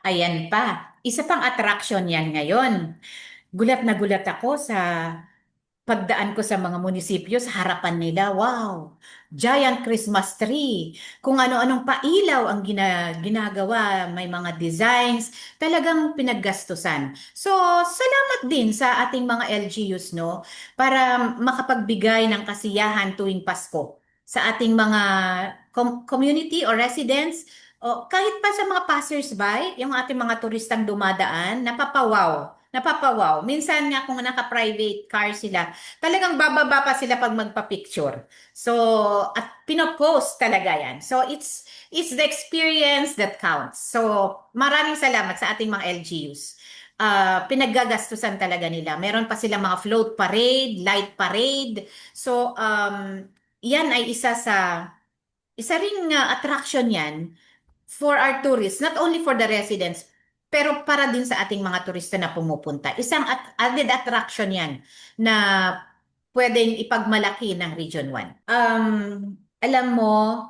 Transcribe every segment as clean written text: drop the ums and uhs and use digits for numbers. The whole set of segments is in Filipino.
Ayan pa, isa pang attraction yan ngayon. Gulat na gulat ako sa pagdaan ko sa mga munisipyo, sa harapan nila, wow, giant Christmas tree. Kung ano-anong pailaw ang ginagawa, may mga designs, talagang pinaggastusan. So, salamat din sa ating mga LGUs, no, para makapagbigay ng kasiyahan tuwing Pasko sa ating mga community or residents, o kahit pa sa mga passers-by, yung ating mga turistang dumadaan, napapawaw. Napapawaw. Minsan nga kung naka-private car sila, talagang bababa pa sila pag magpa-picture. So, at pinopost talaga yan. So, it's the experience that counts. So, maraming salamat sa ating mga LGUs. Pinaggagastusan talaga nila. Meron pa silang mga float parade, light parade. So, yan ay isa ring attraction yan for our tourists, not only for the residents, pero para din sa ating mga turista na pumupunta. Isang added attraction yan na pwedeng ipagmalaki ng Region 1. Alam mo,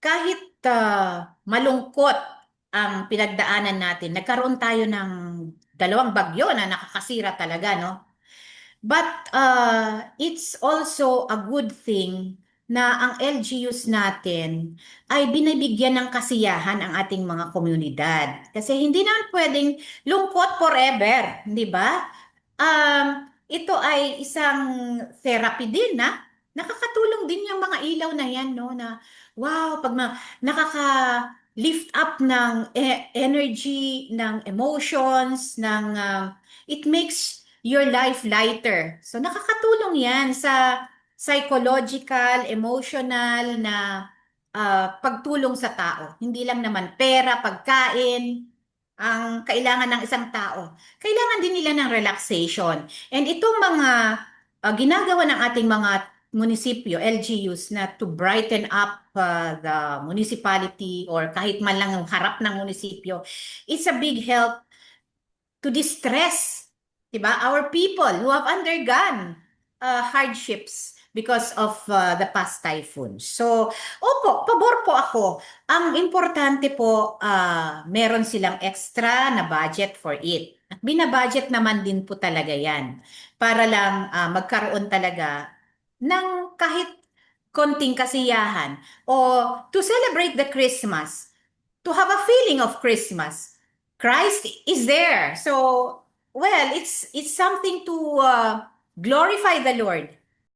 kahit malungkot ang pinagdaanan natin, nagkaroon tayo ng dalawang bagyo na nakakasira talaga, no? But it's also a good thing na ang LGUs natin ay binibigyan ng kasiyahan ang ating mga komunidad. Kasi hindi naman pwedeng lungkot forever, di ba? Ito ay isang therapy din na nakakatulong din yung mga ilaw na yan, no? Na wow, nakaka-lift up ng energy, ng emotions, it makes your life lighter. So nakakatulong yan sa psychological, emotional na pagtulong sa tao. Hindi lang naman pera, pagkain, ang kailangan ng isang tao. Kailangan din nila ng relaxation. And itong mga ginagawa ng ating mga munisipyo, LGUs, na to brighten up the municipality or kahit man lang yung harap ng munisipyo, it's a big help to distress, 'di ba? Our people who have undergone hardships because of the past typhoon. So, opo, pabor po ako. Ang importante po, meron silang extra na budget for it. At binabudget naman din po talaga yan para lang magkaroon talaga ng kahit konting kasiyahan o to celebrate the Christmas, to have a feeling of Christmas. Christ is there. So, well, it's something to glorify the Lord